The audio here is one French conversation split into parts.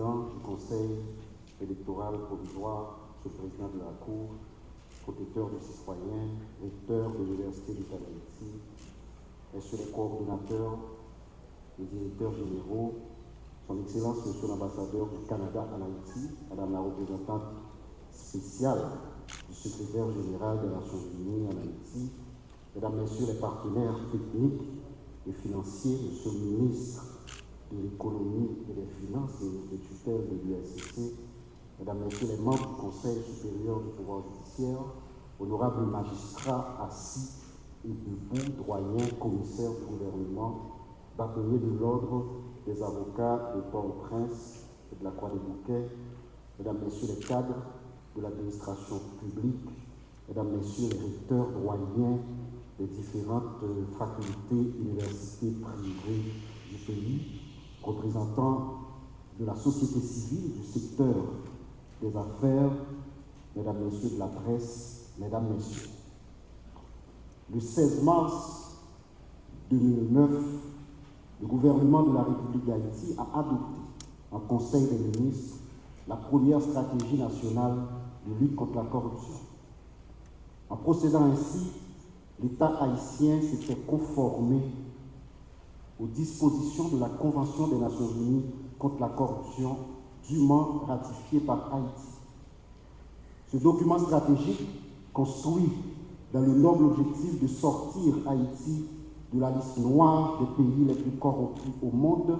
président du Conseil électoral provisoire, ce président de la Cour, protecteur des citoyens, recteur de l'Université d'État d'Haïti, messieurs les coordonnateurs, les directeurs généraux, son Excellence, monsieur l'ambassadeur du Canada en Haïti, madame la représentante spéciale du secrétaire général des Nations Unies en Haïti, mesdames, messieurs les partenaires techniques et financiers, monsieur le ministre de l'économie et des finances et de tutelle de l'USCC, mesdames, messieurs les membres du Conseil supérieur du pouvoir judiciaire, honorables magistrats assis et debout, doyens, commissaires du gouvernement, bâtonniers de l'ordre des avocats de Port-au-Prince et de la Croix-des-Bouquets, mesdames, messieurs les cadres de l'administration publique, mesdames, messieurs les recteurs doyens des différentes facultés, universités privées du pays, représentants de la société civile, du secteur des affaires, mesdames, messieurs de la presse, mesdames, messieurs. Le 16 mars 2009, le gouvernement de la République d'Haïti a adopté en Conseil des ministres la première stratégie nationale de lutte contre la corruption. En procédant ainsi, l'État haïtien s'était conformé aux dispositions de la Convention des Nations Unies contre la corruption dûment ratifiée par Haïti. Ce document stratégique, construit dans le noble objectif de sortir Haïti de la liste noire des pays les plus corrompus au monde,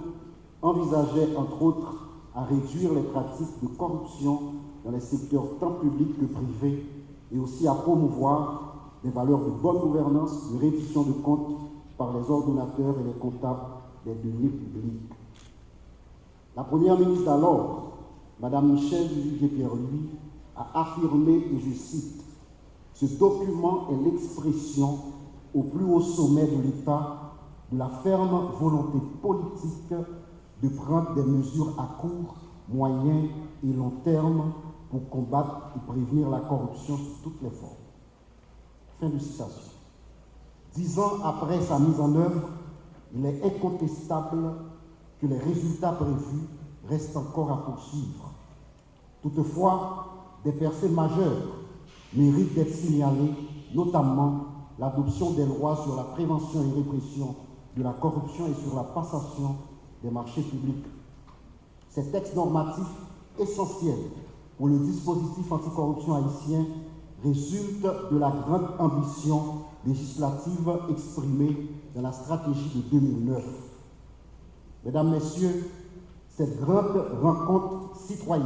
envisageait entre autres à réduire les pratiques de corruption dans les secteurs tant publics que privés et aussi à promouvoir des valeurs de bonne gouvernance, de reddition de comptes par les ordonnateurs et les comptables des deniers publics. La première ministre d'alors, Mme Michèle Duvivier-Pierre-Louis, a affirmé, et je cite, « Ce document est l'expression au plus haut sommet de l'État de la ferme volonté politique de prendre des mesures à court, moyen et long terme pour combattre et prévenir la corruption sous toutes les formes. » Fin de citation. 10 ans après sa mise en œuvre, il est incontestable que les résultats prévus restent encore à poursuivre. Toutefois, des percées majeures méritent d'être signalées, notamment l'adoption des lois sur la prévention et répression de la corruption et sur la passation des marchés publics. Ces textes normatifs essentiels pour le dispositif anticorruption haïtien résultent de la grande ambition législative exprimée dans la stratégie de 2009. Mesdames, Messieurs, cette grande rencontre citoyenne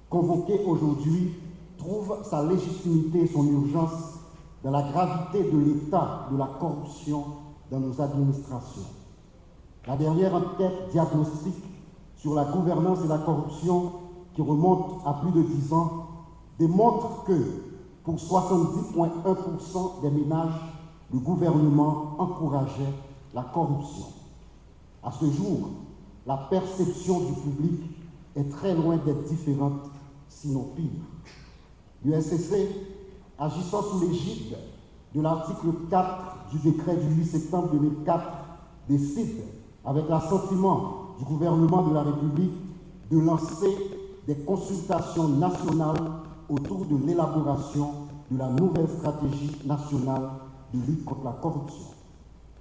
convoquée aujourd'hui trouve sa légitimité et son urgence dans la gravité de l'état de la corruption dans nos administrations. La dernière enquête diagnostique sur la gouvernance et la corruption, qui remonte à plus de 10 ans, démontre que pour 70,1% des ménages, le gouvernement encourageait la corruption. À ce jour, la perception du public est très loin d'être différente, sinon pire. L'USCC, agissant sous l'égide de l'article 4 du décret du 8 septembre 2004, décide, avec l'assentiment du gouvernement de la République, de lancer des consultations nationales autour de l'élaboration de la nouvelle stratégie nationale de lutte contre la corruption.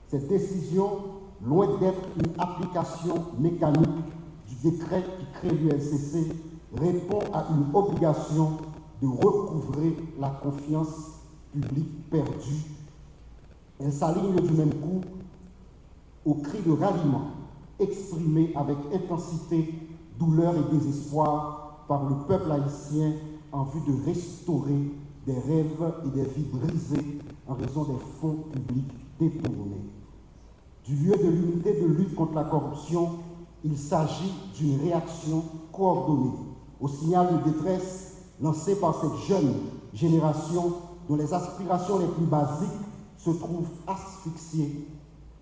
Cette décision, loin d'être une application mécanique du décret qui crée l'USCC, répond à une obligation de recouvrer la confiance publique perdue. Elle s'aligne du même coup au cri de ralliement exprimé avec intensité, douleur et désespoir par le peuple haïtien en vue de restaurer des rêves et des vies brisées en raison des fonds publics détournés. Du lieu de l'unité de lutte contre la corruption, il s'agit d'une réaction coordonnée au signal de détresse lancé par cette jeune génération dont les aspirations les plus basiques se trouvent asphyxiées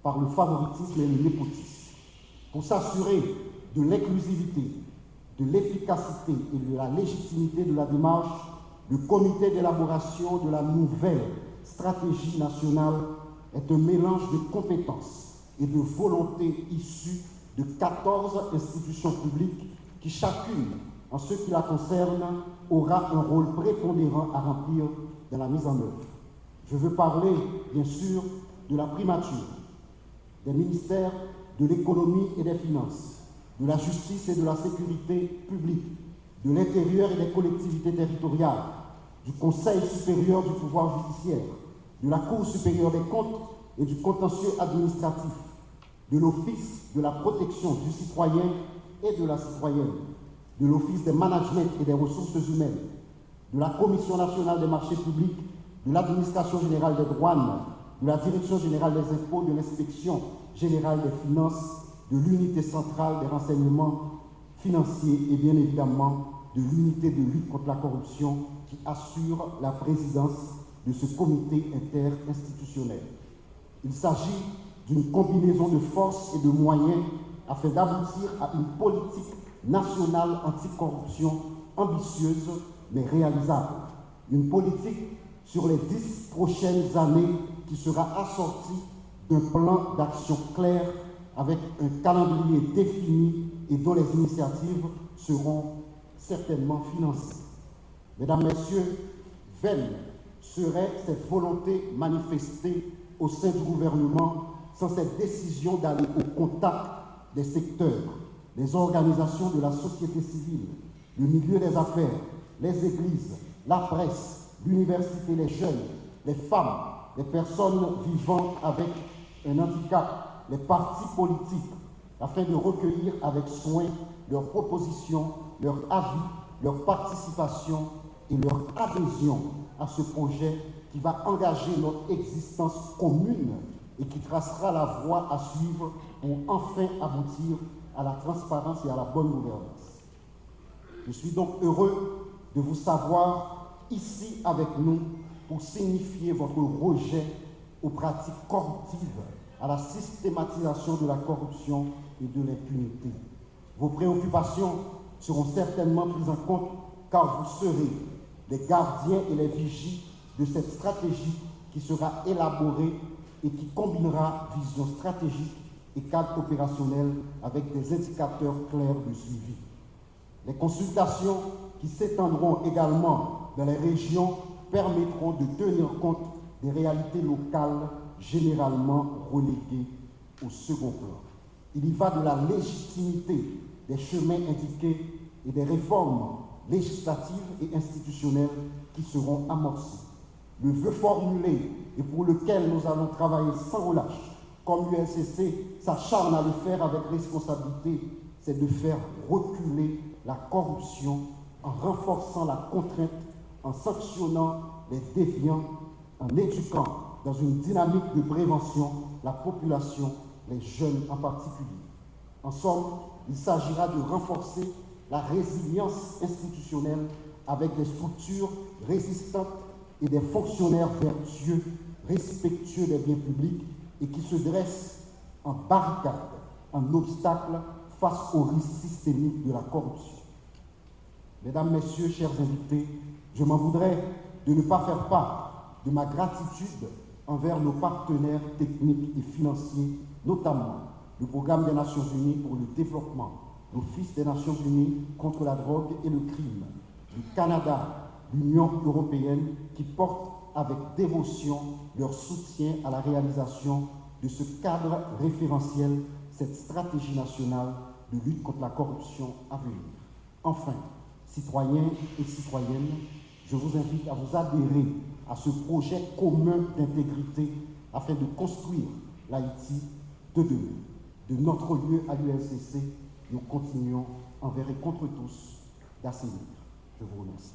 par le favoritisme et le népotisme. Pour s'assurer de l'inclusivité, de l'efficacité et de la légitimité de la démarche, le comité d'élaboration de la nouvelle stratégie nationale est un mélange de compétences et de volontés issues de 14 institutions publiques qui chacune, en ce qui la concerne, aura un rôle prépondérant à remplir dans la mise en œuvre. Je veux parler, bien sûr, de la primature, des ministères de l'économie et des finances, de la justice et de la sécurité publique, de l'intérieur et des collectivités territoriales, du Conseil supérieur du pouvoir judiciaire, de la Cour supérieure des comptes et du contentieux administratif, de l'Office de la protection du citoyen et de la citoyenne, de l'Office des managements et des ressources humaines, de la Commission nationale des marchés publics, de l'Administration générale des douanes, de la Direction générale des impôts, de l'Inspection générale des finances, de l'unité centrale des renseignements financiers et bien évidemment de l'unité de lutte contre la corruption qui assure la présidence de ce comité interinstitutionnel. Il s'agit d'une combinaison de forces et de moyens afin d'aboutir à une politique nationale anticorruption ambitieuse mais réalisable. Une politique sur les 10 prochaines années qui sera assortie d'un plan d'action clair avec un calendrier défini et dont les initiatives seront certainement financées. Mesdames, Messieurs, vaine serait cette volonté manifestée au sein du gouvernement sans cette décision d'aller au contact des secteurs, des organisations de la société civile, le milieu des affaires, les églises, la presse, l'université, les jeunes, les femmes, les personnes vivant avec un handicap, les partis politiques, afin de recueillir avec soin leurs propositions, leurs avis, leur participation et leur adhésion à ce projet qui va engager notre existence commune et qui tracera la voie à suivre pour enfin aboutir à la transparence et à la bonne gouvernance. Je suis donc heureux de vous savoir ici avec nous pour signifier votre rejet aux pratiques corruptives, à la systématisation de la corruption et de l'impunité. Vos préoccupations seront certainement prises en compte car vous serez les gardiens et les vigies de cette stratégie qui sera élaborée et qui combinera vision stratégique et cadre opérationnel avec des indicateurs clairs de suivi. Les consultations qui s'étendront également dans les régions permettront de tenir compte des réalités locales généralement reléguées au second plan. Il y va de la légitimité des chemins indiqués et des réformes législatives et institutionnelles qui seront amorcées. Le vœu formulé et pour lequel nous allons travailler sans relâche, comme l'UNCC s'acharne à le faire avec responsabilité, c'est de faire reculer la corruption en renforçant la contrainte, en sanctionnant les déviants, en éduquant dans une dynamique de prévention la population, les jeunes en particulier. En somme, il s'agira de renforcer la résilience institutionnelle avec des structures résistantes et des fonctionnaires vertueux, respectueux des biens publics et qui se dressent en barricade, en obstacle face aux risques systémiques de la corruption. Mesdames, Messieurs, chers invités, je m'en voudrais de ne pas faire part de ma gratitude envers nos partenaires techniques et financiers, notamment le Programme des Nations Unies pour le développement, l'Office des Nations Unies contre la drogue et le crime, le Canada, l'Union européenne, qui portent avec dévotion leur soutien à la réalisation de ce cadre référentiel, cette stratégie nationale de lutte contre la corruption à venir. Enfin, citoyens et citoyennes, je vous invite à vous adhérer à ce projet commun d'intégrité afin de construire l'Haïti de demain. De notre lieu à l'UNCC, nous continuons envers et contre tous d'assainir. Je vous remercie.